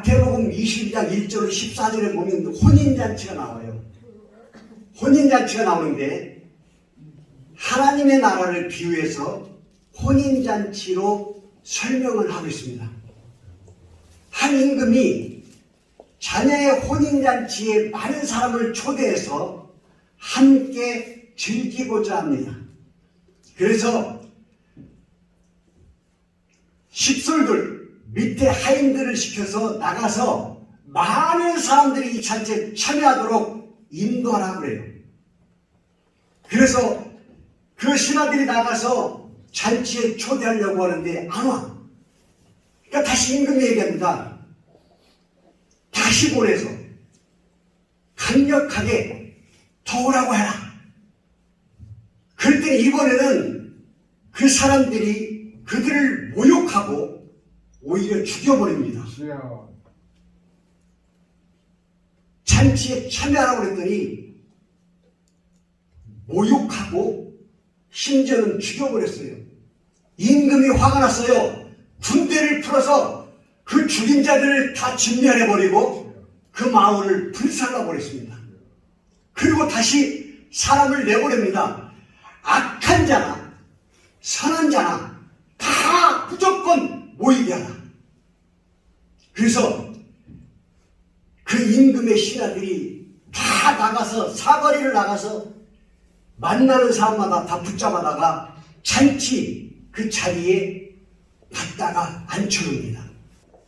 마태복음 22장 1절 14절에 보면 혼인잔치가 나와요. 혼인잔치가 나오는데 하나님의 나라를 비유해서 혼인잔치로 설명을 하고 있습니다. 한 임금이 자녀의 혼인잔치에 많은 사람을 초대해서 함께 즐기고자 합니다. 그래서 식솔들 밑에 하인들을 시켜서 나가서 많은 사람들이 이 잔치에 참여하도록 인도하라고 그래요. 그래서 그 신하들이 나가서 잔치에 초대하려고 하는데 안 와. 그러니까 다시 임금이 얘기합니다. 다시 보내서 강력하게 더 오라고 해라. 그럴 때 이번에는 그 사람들이 그들을 모욕하고 오히려 죽여버립니다. 잔치에 참여하라고 그랬더니 모욕하고 심지어는 죽여버렸어요. 임금이 화가 났어요. 군대를 풀어서 그 죽인 자들을 다 진멸해버리고 그 마을을 불살라버렸습니다. 그리고 다시 사람을 내보냅니다. 악한 자나 선한 자나 다 무조건 모이게 하라. 그래서 그 임금의 신하들이 다 나가서 사거리를 나가서 만나는 사람마다 다 붙잡아다가 잔치 그 자리에 갖다가 앉혀놓습니다.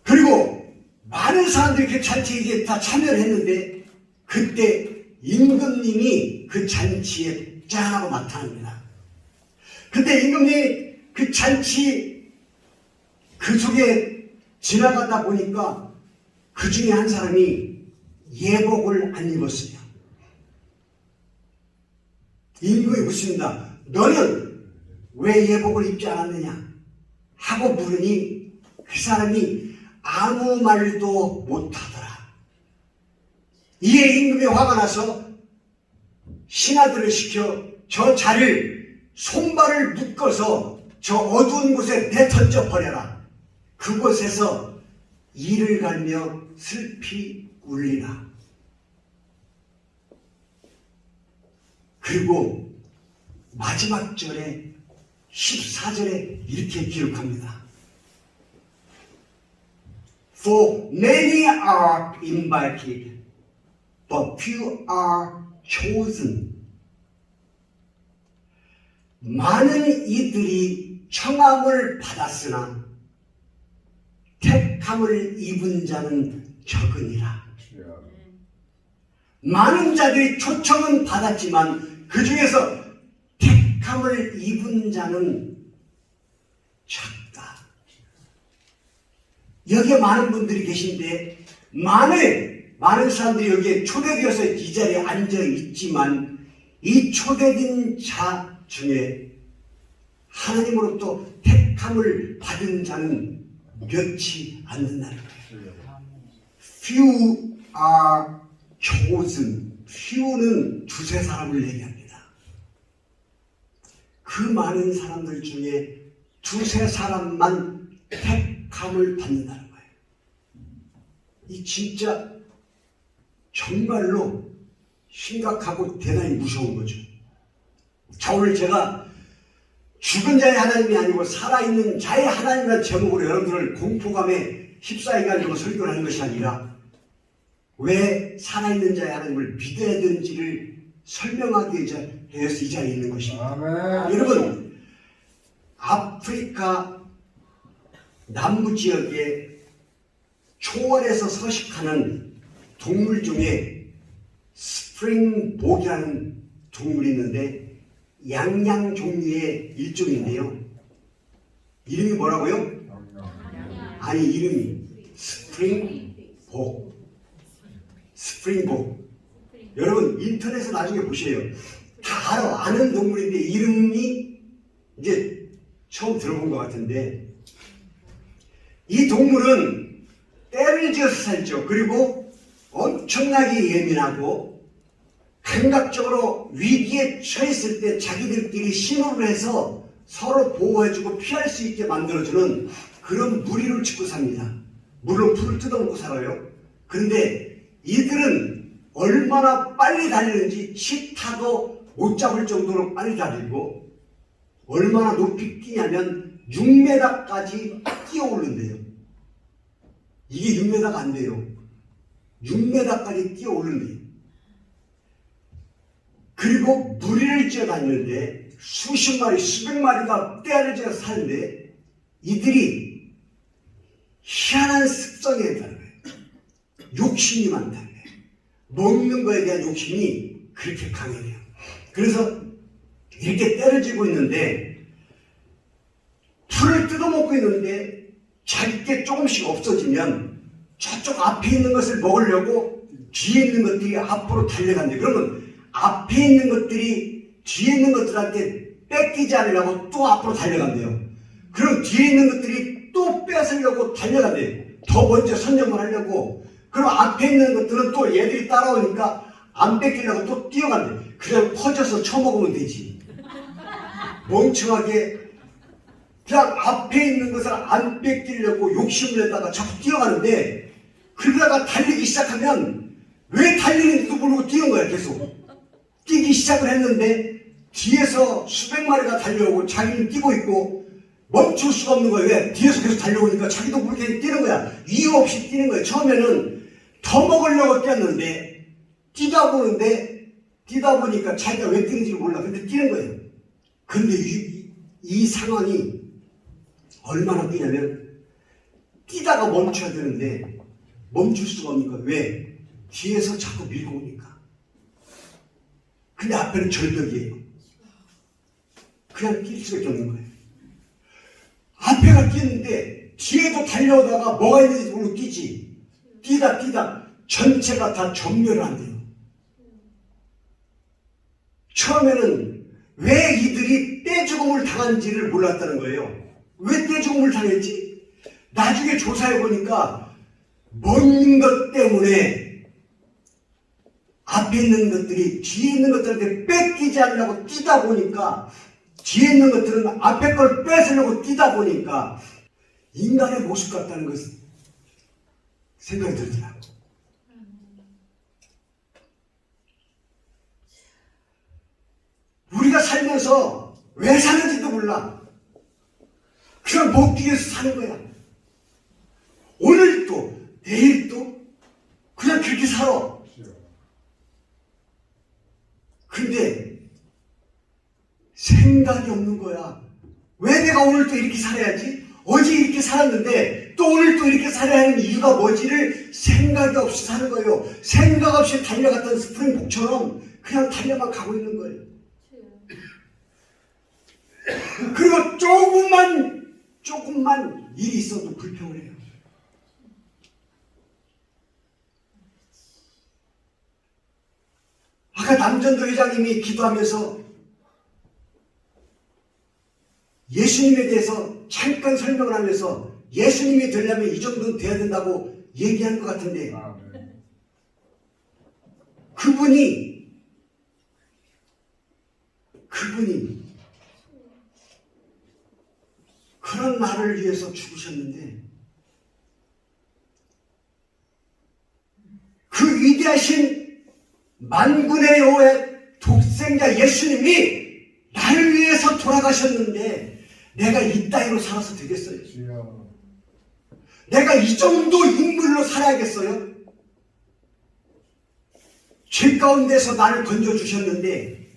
그리고 많은 사람들이 그 잔치에 이제 다 참여를 했는데 그때 임금님이 그 잔치에 짠하고 나타납니다. 그때 임금님이 그 잔치 그 속에 지나가다 보니까 그 중에 한 사람이 예복을 안 입었어요. 임금이 묻습니다. 너는 왜 예복을 입지 않았느냐? 하고 물으니 그 사람이 아무 말도 못하더라. 이에 임금이 화가 나서 신하들을 시켜 저 자를 손발을 묶어서 저 어두운 곳에 내던져 버려라. 그곳에서 이를 갈며 슬피 울리라. 그리고 마지막 절에 14절에 이렇게 기록합니다. For many are invited, but few are chosen. 많은 이들이 청함을 받았으나 택함을 입은 자는 적으니라. 많은 자들이 초청은 받았지만 그 중에서 택함을 입은 자는 적다. 여기에 많은 분들이 계신데 많은 사람들이 여기에 초대되어서 이 자리에 앉아 있지만 이 초대된 자 중에 하나님으로부터 택함을 받은 자는 몇이 않는다는 거예요. Few are chosen. few는 두세 사람을 얘기합니다. 그 많은 사람들 중에 두세 사람만 택함을 받는다는 거예요. 이 진짜 정말로 심각하고 대단히 무서운 거죠. 자, 오늘 제가 죽은 자의 하나님이 아니고 살아있는 자의 하나님이라는 제목으로 여러분들을 공포감에 휩싸이게 하려고 설교를 하는 것이 아니라 왜 살아있는 자의 하나님을 믿어야 되는지를 설명하기 위해서 이 자리에 있는 것입니다. 아멘. 여러분, 아프리카 남부 지역에 초원에서 서식하는 동물 중에 스프링복이라는 동물이 있는데 양양 종류의 일종인데요. 이름이 뭐라고요? 아니, 이름이 스프링복. 스프링복. 여러분 인터넷에 나중에 보세요. 다 아는 동물인데 이름이 이제 처음 들어본 것 같은데 이 동물은 때를 지어서 살죠. 그리고 엄청나게 예민하고 감각적으로 위기에 처했을 때 자기들끼리 신호를 해서 서로 보호해주고 피할 수 있게 만들어주는 그런 무리를 짓고 삽니다. 물론 풀을 뜯어먹고 살아요. 그런데 이들은 얼마나 빨리 달리는지 치타도 못 잡을 정도로 빨리 달리고 얼마나 높이 뛰냐면 6m까지 뛰어오른대요. 이게 6m가 안 돼요. 6m까지 뛰어오른대요. 그리고 무리를 지어 다니는데 수십 마리, 수백 마리가 떼를 지어 사는데 이들이 희한한 습성이 있다는 거예요. 욕심이 많다는 거예요. 먹는 거에 대한 욕심이 그렇게 강해요. 그래서 이렇게 떼를 지고 있는데 풀을 뜯어먹고 있는데 자기 게 조금씩 없어지면 저쪽 앞에 있는 것을 먹으려고 뒤에 있는 것들이 앞으로 달려간대. 그러면 앞에 있는 것들이 뒤에 있는 것들한테 뺏기지 않으려고 또 앞으로 달려간대요. 그럼 뒤에 있는 것들이 또 뺏으려고 달려간대요. 더 먼저 선점을 하려고. 그럼 앞에 있는 것들은 또 얘들이 따라오니까 안 뺏기려고 또 뛰어간대. 그냥 퍼져서 처먹으면 되지. 멍청하게 그냥 앞에 있는 것을 안 뺏기려고 욕심을 내다가 자꾸 뛰어가는데 그러다가 달리기 시작하면 왜 달리는지도 모르고 뛰는 거야. 계속 뛰기 시작을 했는데 뒤에서 수백 마리가 달려오고 자기는 뛰고 있고 멈출 수가 없는 거예요. 왜? 뒤에서 계속 달려오니까 자기도 모르게 뛰는 거야. 이유 없이 뛰는 거예요. 처음에는 더 먹으려고 뛰었는데 뛰다 보니까 자기가 왜 뛰는지 몰라. 근데 뛰는 거예요. 근데 이 상황이 얼마나 뛰냐면 뛰다가 멈춰야 되는데 멈출 수가 없는 거예요. 왜? 뒤에서 자꾸 밀고 오니까. 근데 앞에는 절벽이에요. 그냥 뛸 수밖에 없는 거예요. 앞에가 뛰는데 뒤에도 달려오다가 뭐가 있는지 모르고 뛰지. 뛰다 전체가 다 전멸을 한대요. 처음에는 왜 이들이 떼죽음을 당한지를 몰랐다는 거예요. 왜 떼죽음을 당했지? 나중에 조사해 보니까 먹는 것 때문에 앞에 있는 것들이 뒤에 있는 것들한테 뺏기지 않으려고 뛰다 보니까 뒤에 있는 것들은 앞에 걸 뺏으려고 뛰다 보니까 인간의 모습 같다는 것을 생각이 들더라고. 우리가 살면서 왜 사는지도 몰라. 그냥 먹기 위해서 사는 거야. 오늘도 내일도 그냥 그렇게 살아. 근데 생각이 없는 거야. 왜 내가 오늘 또 이렇게 살아야지? 어제 이렇게 살았는데 또 오늘 또 이렇게 살아야 하는 이유가 뭔지를 생각이 없이 사는 거예요. 생각 없이 달려갔던 스프링복처럼 그냥 달려만 가고 있는 거예요. 그리고 조금만 일이 있어도 불평을 해요. 아까 남전도 회장님이 기도하면서 예수님에 대해서 잠깐 설명을 하면서 예수님이 되려면 이 정도는 돼야 된다고 얘기한 것 같은데 그분이 그런 나를 위해서 죽으셨는데 그 위대하신 만군의 여호와의 독생자 예수님이 나를 위해서 돌아가셨는데 내가 이 따위로 살아서 되겠어요? 내가 이 정도 인물로 살아야겠어요? 죄 가운데서 나를 건져주셨는데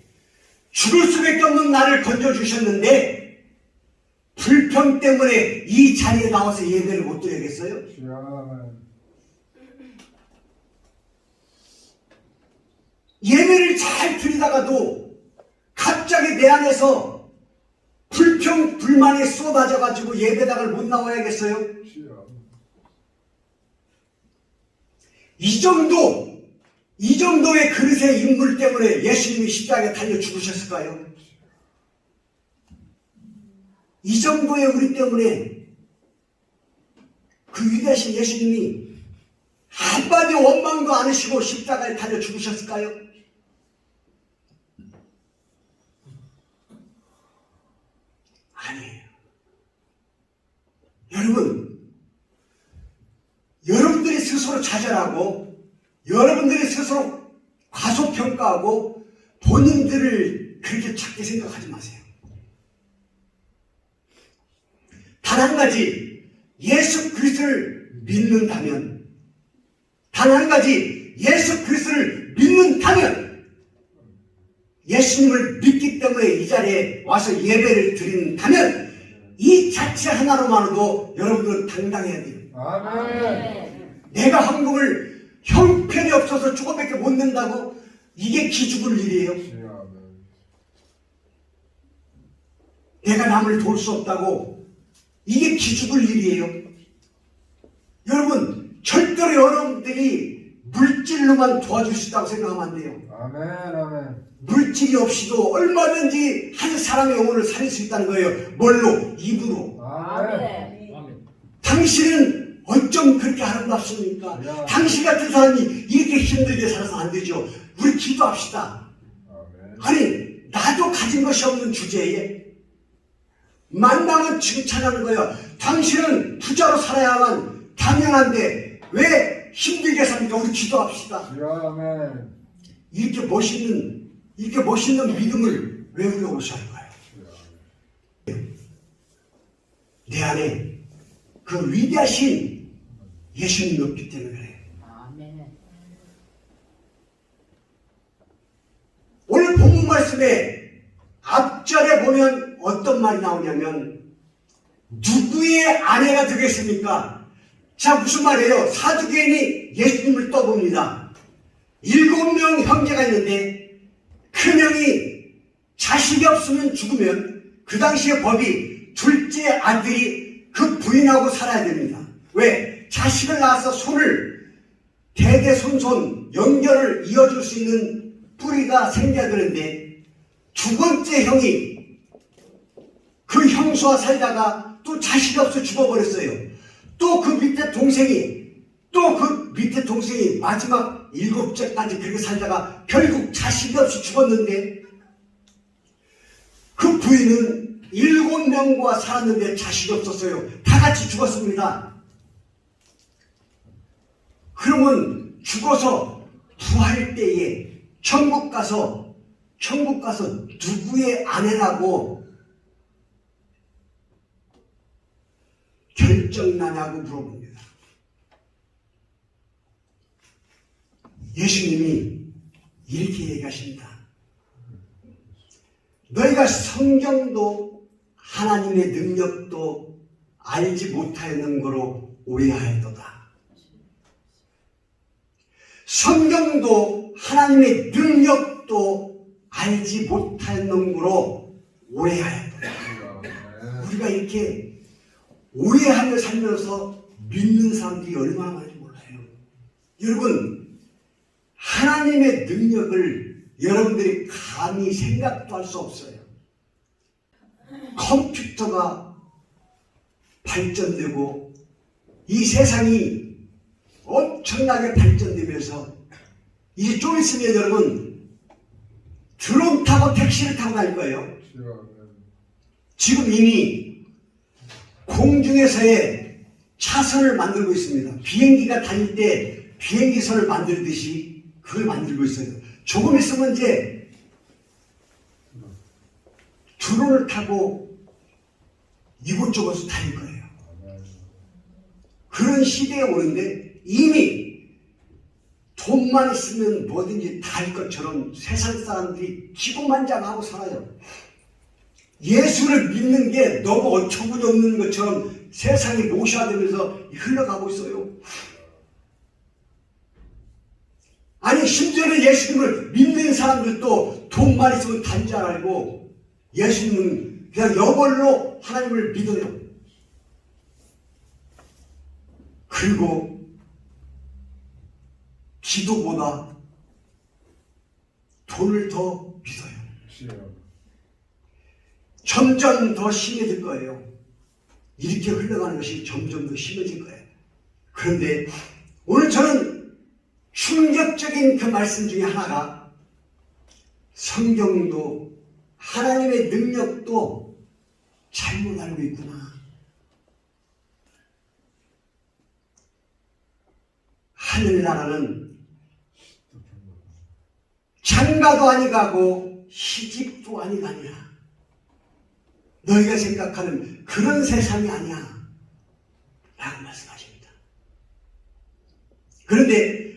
죽을 수밖에 없는 나를 건져주셨는데 불평 때문에 이 자리에 나와서 예배를 못 드려야겠어요? 예배를 잘 드리다가도 갑자기 내 안에서 불평, 불만이 쏟아져가지고 예배당을 못 나와야겠어요? 이 정도의 그릇의 인물 때문에 예수님이 십자가에 달려 죽으셨을까요? 이 정도의 우리 때문에 그 위대하신 예수님이 한마디 원망도 안 하시고 십자가에 달려 죽으셨을까요? 아니에요. 여러분, 여러분들이 스스로 좌절하고 여러분들이 스스로 과소평가하고 본인들을 그렇게 작게 생각하지 마세요. 단 한 가지, 예수 그리스도를 믿는다면, 단 한 가지, 예수 그리스도를 믿는다면, 예수님을 믿기 때문에 이 자리에 와서 예배를 드린다면 이 자체 하나로만으로도 여러분들은 당당해야 돼요. 아멘. 내가 헌금을 형편이 없어서 조금밖에 못 낸다고 이게 기죽을 일이에요. 내가 남을 도울 수 없다고 이게 기죽을 일이에요. 여러분 절대로 여러분들이 물질로만 도와줄 수 있다고 생각하면 안 돼요. 아멘. 아멘. 물질이 없이도 얼마든지 한 사람의 영혼을 살릴 수 있다는 거예요. 뭘로? 입으로. 아멘. 당신은 어쩜 그렇게 아름답습니까? 야. 당신 같은 사람이 이렇게 힘들게 살아서 안 되죠. 우리 기도합시다. 아멘. 아니 나도 가진 것이 없는 주제에 만나면 칭찬하는 거예요. 당신은 부자로 살아야만 당연한데 왜 힘들게 삽니까? 우리 기도합시다. 아멘. 이렇게 멋있는 믿음을 왜 우리가 오셔야 할까요? 내 안에 그 위대하신 예수님이 없기 때문에 그래요. 아멘. 오늘 본문 말씀에 앞절에 보면 어떤 말이 나오냐면 누구의 아내가 되겠습니까? 자, 무슨 말이에요? 사두개인이 예수님을 떠봅니다. 7명 형제가 있는데 큰형이 자식이 없으면 죽으면 그 당시의 법이 둘째 아들이 그 부인하고 살아야 됩니다. 왜? 자식을 낳아서 손을 대대손손 연결을 이어줄 수 있는 뿌리가 생겨야 되는데 두 번째 형이 그 형수와 살다가 또 자식이 없어 죽어버렸어요. 또 그 밑에 동생이 마지막 7째까지 그렇게 살다가 결국 자식이 없이 죽었는데 그 부인은 7명과 살았는데 자식이 없었어요. 다 같이 죽었습니다. 그러면 죽어서 부활 때에 천국 가서 누구의 아내라고 결정나냐고 물어봅니다. 예수님이 이렇게 얘기하십니다. 너희가 성경도 하나님의 능력도 알지 못하였는 거로 오해하였도다. 성경도 하나님의 능력도 알지 못하였는 거로 오해하였도다. 우리가 이렇게 오해하며 살면서 믿는 사람들이 얼마나 많은지 몰라요. 여러분, 하나님의 능력을 여러분들이 감히 생각도 할 수 없어요. 컴퓨터가 발전되고 이 세상이 엄청나게 발전되면서 이제 좀 있으면 여러분 드론 타고 택시를 타고 다닐 거예요. 지금 이미 공중에서의 차선을 만들고 있습니다. 비행기가 다닐 때 비행기선을 만들듯이 그걸 만들고 있어요. 조금 있으면 이제 드론을 타고 이곳저곳을 다닐 거예요. 그런 시대에 오는데 이미 돈만 있으면 뭐든지 다 할 것처럼 세상 사람들이 기고만장하고 살아요. 예수를 믿는 게 너무 어처구니 없는 것처럼 세상이 모셔되면서 흘러가고 있어요. 아니 심지어는 예수님을 믿는 사람들도 돈만 있으면 단 줄 알고 예수님은 그냥 여벌로 하나님을 믿어요. 그리고 기도보다 돈을 더 믿어요. 점점 더 심해질 거예요. 이렇게 흘러가는 것이 점점 더 심해질 거예요. 그런데 오늘 저는 충격적인 그 말씀 중에 하나가 성경도 하나님의 능력도 잘못 알고 있구나. 하늘나라는 장가도 아니가고 시집도 아니가냐. 너희가 생각하는 그런 세상이 아니야 라고 말씀하십니다. 그런데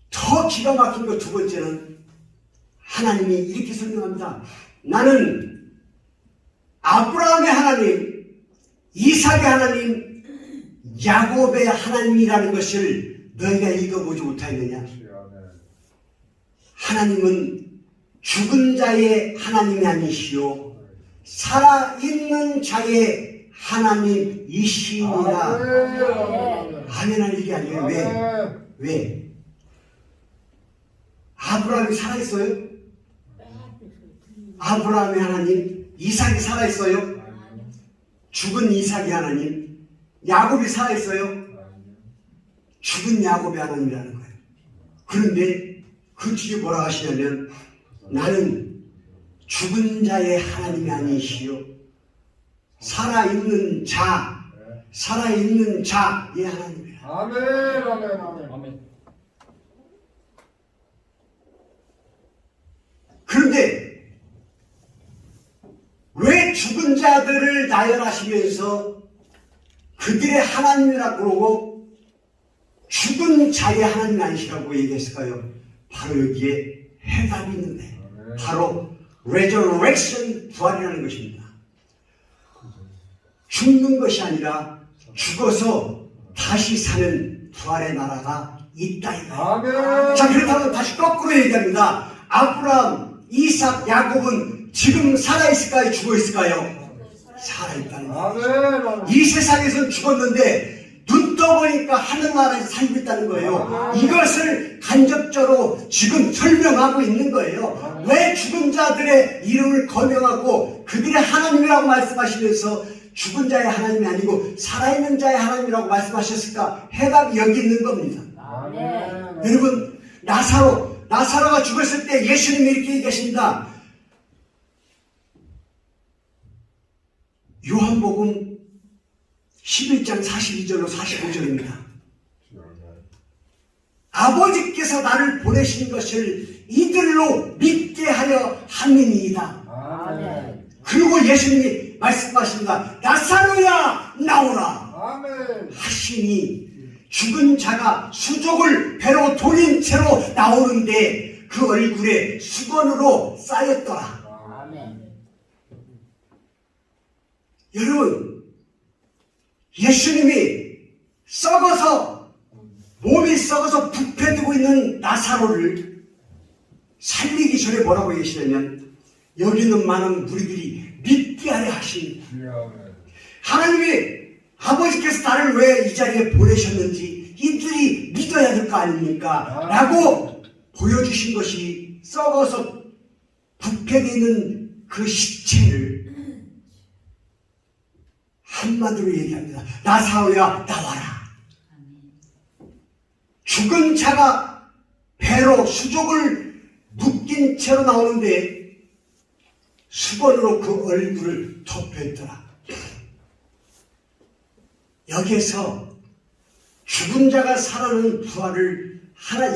더 기가 막힌 것 두 번째는 하나님이 이렇게 설명합니다. 나는 아브라함의 하나님, 이삭의 하나님, 야곱의 하나님이라는 것을 너희가 읽어보지 못하였느냐. 하나님은 죽은 자의 하나님이 아니시오 살아있는 자의 하나님이시니라. 아멘을 이게 아니에요. 왜? 아브라함이 살아있어요? 아브라함의 하나님, 이삭이 살아있어요? 죽은 이삭의 하나님, 야곱이 살아있어요? 죽은 야곱의 하나님이라는 거예요. 그런데 그 뒤에 뭐라 하시냐면 나는 죽은 자의 하나님이 아니시오 살아있는 자의 하나님이라. 아멘. 그런데 왜 죽은 자들을 나열하시면서 그들의 하나님이라고 그러고 죽은 자의 하나님 아니시라고 얘기했을까요? 바로 여기에 해답이 있는데 바로 resurrection, 부활이라는 것입니다. 죽는 것이 아니라 죽어서 다시 사는 부활의 나라가 있다 이거예요. 자, 그렇다면 다시 거꾸로 얘기합니다. 아브라함, 이삭, 야곱은 지금 살아있을까요? 죽어있을까요? 살아있다는 거예요. 이 세상에서는 죽었는데 눈 떠보니까 하늘나라에서 살고 있다는 거예요. 이것을 간접적으로 지금 설명하고 있는 거예요. 왜 죽은 자들의 이름을 거명하고 그들의 하나님이라고 말씀하시면서 죽은 자의 하나님이 아니고 살아있는 자의 하나님이라고 말씀하셨을까? 해답이 여기 있는 겁니다. 여러분, 나사로가 죽었을 때 예수님이 이렇게 얘기하십니다. 요한복음 11장 42절로 45절입니다. 아버지께서 나를 보내신 것을 이들로 믿게 하려 함이니이다. 그리고 예수님이 말씀하십니다. 나사로야 나오라 하시니 죽은 자가 수족을 배로 돌린 채로 나오는데 그 얼굴에 수건으로 쌓였더라. 여러분, 예수님이 몸이 썩어서 부패되고 있는 나사로를 살리기 전에 뭐라고 얘기하시냐면 여기 있는 많은 무리들이 믿게 하려 하신 하나님이 아버지께서 나를 왜 이 자리에 보내셨는지 이들이 믿어야 될 거 아닙니까? 라고 보여주신 것이 썩어서 부패되어 있는 그 시체를 한마디로 얘기합니다. 나사로야 나와라. 죽은 자가 배로 수족을 묶인 채로 나오는데 수건으로 그 얼굴을 덮여있더라. 여기에서 죽은 자가 살아나는 부활을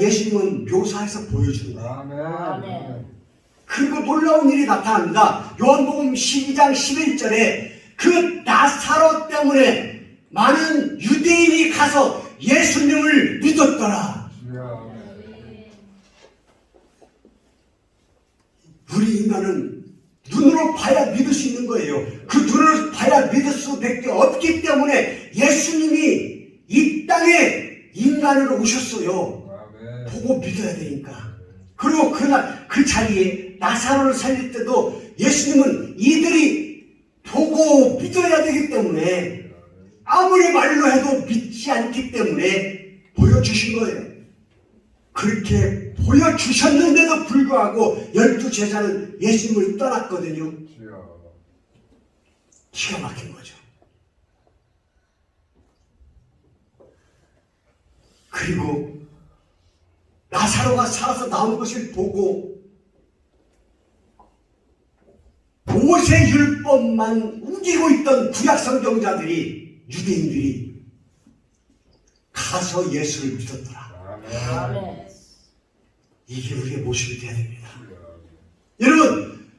예수님은 묘사해서 보여주는 거예요. 그리고 놀라운 일이 나타납니다. 요한복음 12장 11절에 그 나사로 때문에 많은 유대인이 가서 예수님을 믿었더라. 우리 인간은 눈으로 봐야 믿을 수 있는 거예요. 그 눈으로 봐야 믿을 수밖에 없기 때문에 예수님이 이 땅에 인간으로 오셨어요. 보고 믿어야 되니까. 그리고 그날 그 자리에 나사로를 살릴 때도 예수님은 이들이 보고 믿어야 되기 때문에 아무리 말로 해도 믿지 않기 때문에 보여주신 거예요. 그렇게 보여주셨는데도 불구하고 12제자는 예수님을 떠났거든요. 기가 막힌 거죠. 그리고 나사로가 살아서 나온 것을 보고 모세 율법만 우기고 있던 구약 성경자들이 유대인들이 가서 예수를 믿었더라. 아멘. 이게 우리의 모습이 되어야 됩니다. 여러분,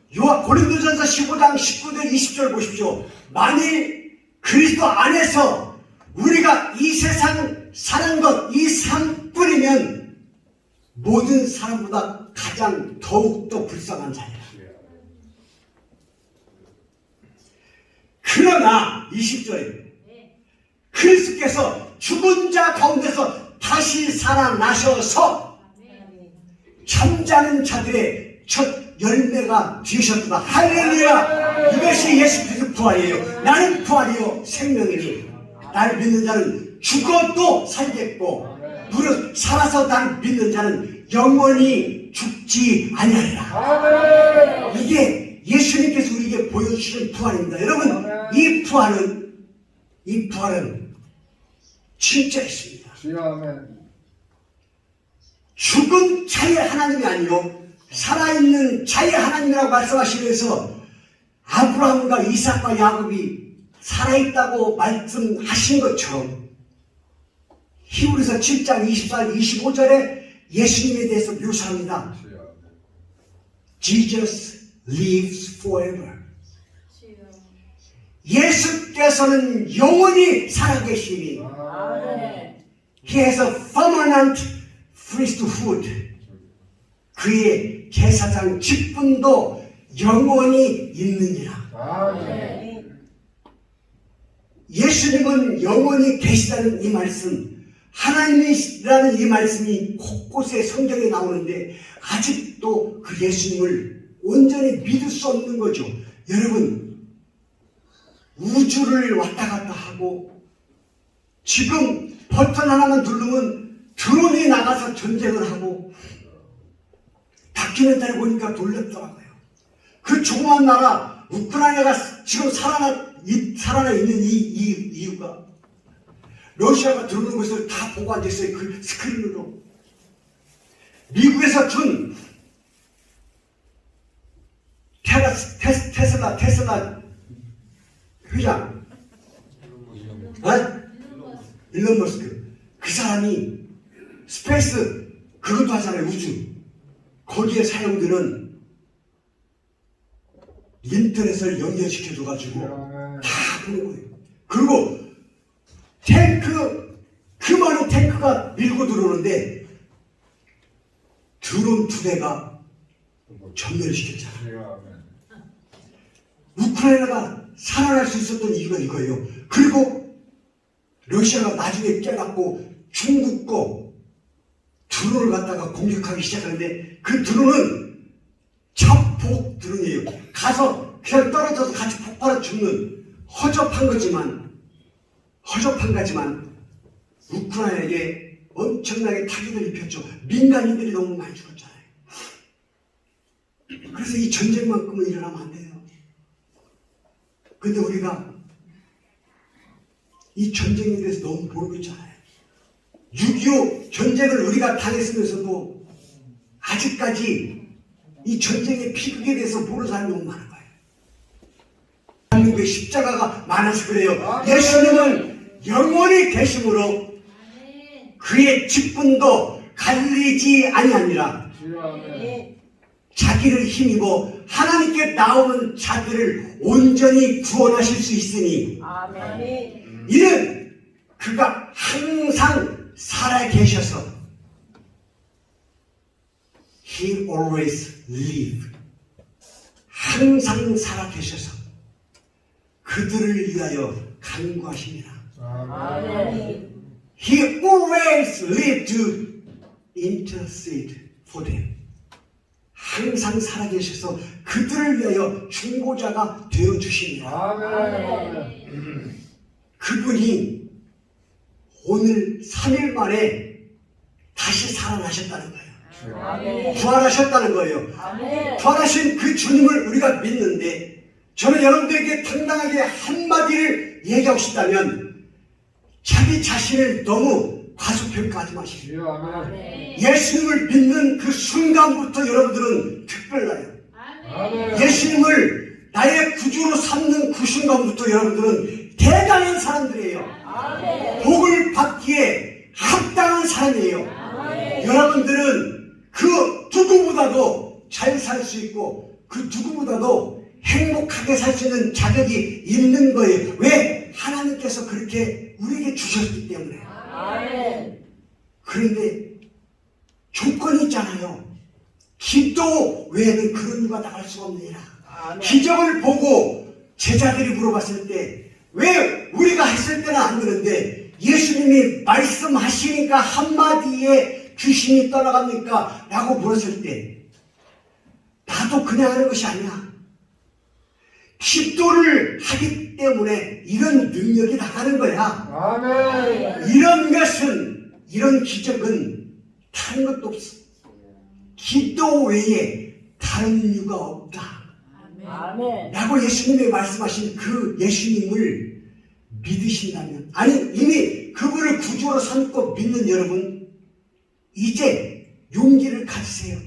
고린도전서 15장 19절 20절 보십시오. 만일 그리스도 안에서 우리가 이 세상 사는 것, 이 삶뿐이면 모든 사람보다 가장 더욱더 불쌍한 자예요. 그러나 20절에 그리스도께서 죽은 자 가운데서 다시 살아나셔서 잠자는 자들의 첫 열매가 되셨다. 할렐루야! 이것이 예수 그리스도 부활이에요. 나는 부활이요 생명이니 나를 믿는 자는 죽어도 살겠고 무릇 살아서 나를 믿는 자는 영원히 죽지 아니하리라. 이게 예수님께서 우리에게 보여주시는 부활입니다. 여러분, 이 부활은 진짜 있습니다. 죽은 자의 하나님이 아니요 살아있는 자의 하나님이라고 말씀하시면서 아브라함과 이삭과 야곱이 살아있다고 말씀하신 것처럼 히브리서 7장 24, 25절에 예수님에 대해서 묘사합니다. Jesus lives forever. 예수께서는 영원히 살아계시니 He has a permanent priesthood. 그의 제사장 직분도 영원히 있느니라. 예수님은 영원히 계시다는 이 말씀, 하나님이라는 이 말씀이 곳곳에 성경에 나오는데 아직도 그 예수님을 온전히 믿을 수 없는 거죠. 여러분, 우주를 왔다 갔다 하고 지금 버튼 하나만 누르면 드론이 나가서 전쟁을 하고 다큐멘터리 보니까 놀랍더라고요. 그 조그만 나라 우크라이나가 지금 살아나 있는 이유가 러시아가 들어오는 것을 다 보고 앉아있어요. 그 스크린으로. 미국에서 준 테슬라 회장 일론 머스크, 그 사람이 스페이스 그것도 하잖아요. 우주. 거기에 사용되는 인터넷을 연결시켜줘가지고 다 보는 거예요. 그리고 그 많은 탱크가 밀고 들어오는데 드론 2대가 전멸시켰잖아요. 우크라이나가 살아날 수 있었던 이유가 이거예요. 그리고 러시아가 나중에 깨닫고 중국 거 드론을 갖다가 공격하기 시작하는데 그 드론은 자폭 드론이에요. 가서 그냥 떨어져서 같이 폭발해 죽는 허접한 거지만 우크라이나에게 엄청나게 타격을 입혔죠. 민간인들이 너무 많이 죽었잖아요. 그래서 이 전쟁만큼은 일어나면 안 돼요. 근데 우리가 이 전쟁에 대해서 너무 모르고 있잖아요. 6.25 전쟁을 우리가 당했으면서도 아직까지 이 전쟁의 비극에 대해서 모르는 사람이 너무 많은 거예요. 대한민국의 십자가가 많아서 그래요. 예수님은 영원히 계심으로 그의 직분도 갈리지 아니하니라. 자기를 힘입어 하나님께 나오는 자들을 온전히 구원하실 수 있으니 이는 그가 항상 살아 계셔서 He always live. 항상 살아 계셔서 그들을 위하여 간구하십니다. He always live to intercede for them. 항상 살아계셔서 그들을 위하여 중보자가 되어주십니다. 그분이 오늘 3일 만에 다시 살아나셨다는 거예요. 부활하셨다는 거예요. 부활하신 그 주님을 우리가 믿는데 저는 여러분들에게 당당하게 한마디를 얘기하고 싶다면 자기 자신을 너무 과소평가하지 마십시오. 예수님을 믿는 그 순간부터 여러분들은 특별해요. 예수님을 나의 구주로 삼는 그 순간부터 여러분들은 대단한 사람들이에요. 복을 받기에 합당한 사람이에요. 여러분들은 그 누구보다도 잘 살 수 있고 그 누구보다도 행복하게 살 수 있는 자격이 있는 거예요. 왜? 하나님께서 그렇게 우리에게 주셨기 때문에. 그런데 조건이 있잖아요. 기도 외에는 그런 이가 나갈 수가 없느니라. 기적을 보고 제자들이 물어봤을 때 왜 우리가 했을 때는 안 그런데 예수님이 말씀하시니까 한마디에 귀신이 떠나갑니까? 라고 물었을 때 나도 그냥 하는 것이 아니야. 기도를 하기 때문에 이런 능력이 나가는 거야. 이런 것은, 이런 기적은 다른 것도 없어. 기도 외에 다른 이유가 없다. 라고 예수님이 말씀하신 그 예수님을 믿으신다면, 아니 이미 그분을 구주로 삼고 믿는 여러분, 이제 용기를 가지세요.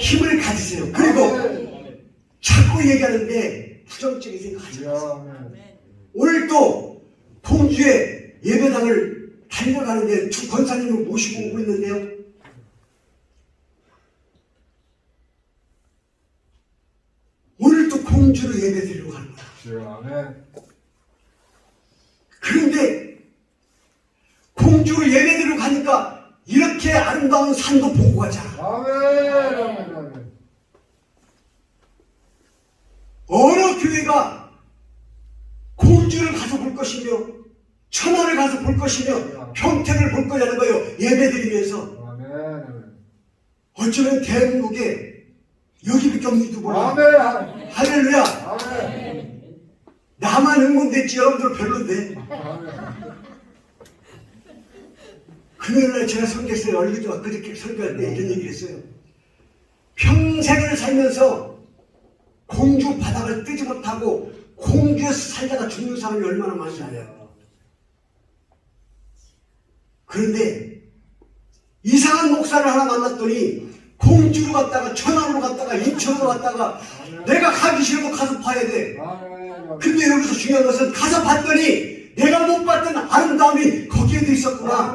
힘을 가지세요. 그리고 자꾸 얘기하는데 부정적인 생각하지 마세요. 오늘도 공주의 예배당을 달려가는데 두 권사님을 모시고 오고 있는데요. 오늘도 공주로 예배드리려고 하는 거야. 그런데 공주로 예배드리러 가니까 이렇게 아름다운 산도 보고 가잖아. 어느 교회가 공주를 가서 볼 것이며 천안을 가서 볼 것이며 평택을 볼 거냐는 거예요. 예배드리면서. 어쩌면 대한민국에 여기밖에 없는지도 몰라. 할렐루야. 나만 응원됐지 여러분들 별론데. 금요일날 제가 설교했어요. 얼굴도 그저께 설교할 때 이런 얘기를 했어요. 평생을 살면서 공주 바닥을 뜨지 못하고 공주에서 살다가 죽는 사람이 얼마나 많지 않아요. 그런데 이상한 목사를 하나 만났더니 공주로 갔다가 천안으로 갔다가 인천으로 갔다가 내가 가기 싫어도 가서 봐야 돼. 근데 여기서 중요한 것은 가서 봤더니 내가 못 봤던 아름다움이 거기에도 있었구나.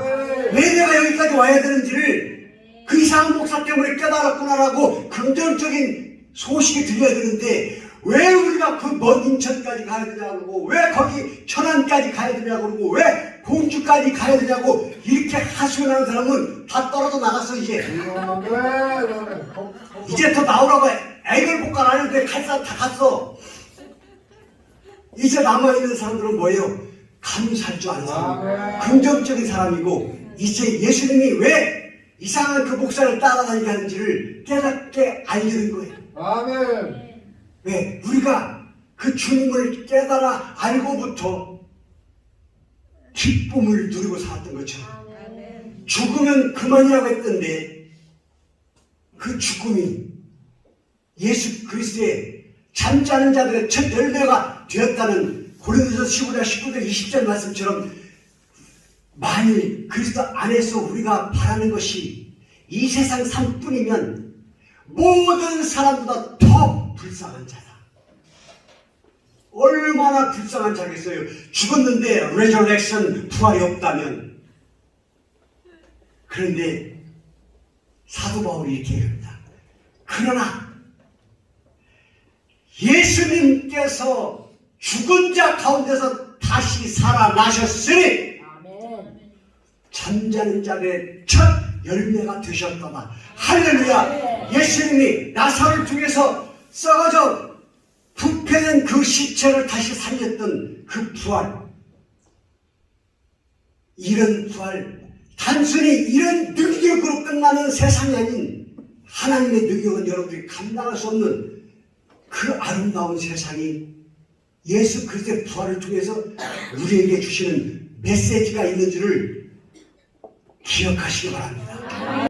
왜 내가 여기까지 와야 되는지를 그 이상한 목사 때문에 깨달았구나라고 긍정적인 소식이 들려야 되는데 왜 우리가 그 먼 인천까지 가야 되냐고 그러고 왜 거기 천안까지 가야 되냐고 그러고 왜 공주까지 가야 되냐고 이렇게 하소연하는 사람은 다 떨어져 나갔어. 이제 더 나오라고 애걸 복관 안 했는데 갈 사람 다 갔어. 이제 남아있는 사람들은 뭐예요? 감사할 줄 아는 사람, 긍정적인 사람이고 이제 예수님이 왜 이상한 그 목사를 따라다니게 하는지를 깨닫게 알리는 거예요. 왜? 우리가 그 주님을 깨달아 알고부터 기쁨을 누리고 살았던 것처럼 죽으면 그만이라고 했던데 그 죽음이 예수 그리스도의 잠자는 자들의 첫 열매가 되었다는 고린도서 15장 19절 20절 말씀처럼 만일 그리스도 안에서 우리가 바라는 것이 이 세상 삶뿐이면 모든 사람보다 더 불쌍한 자다. 얼마나 불쌍한 자겠어요. 죽었는데 레저렉션 부활이 없다면. 그런데 사도 바울이 이렇게 얘기합니다. 그러나 예수님께서 죽은 자 가운데서 다시 살아나셨으니 잠자는 자의 첫 열매가 되셨다마. 할렐루야. 예수님이 나사로를 통해서 썩어져 부패된 그 시체를 다시 살렸던 그 부활, 이런 부활, 단순히 이런 능력으로 끝나는 세상이 아닌 하나님의 능력은 여러분들이 감당할 수 없는 그 아름다운 세상이 예수 그리스도의 부활을 통해서 우리에게 주시는 메시지가 있는 줄을 기억하시기 바랍니다.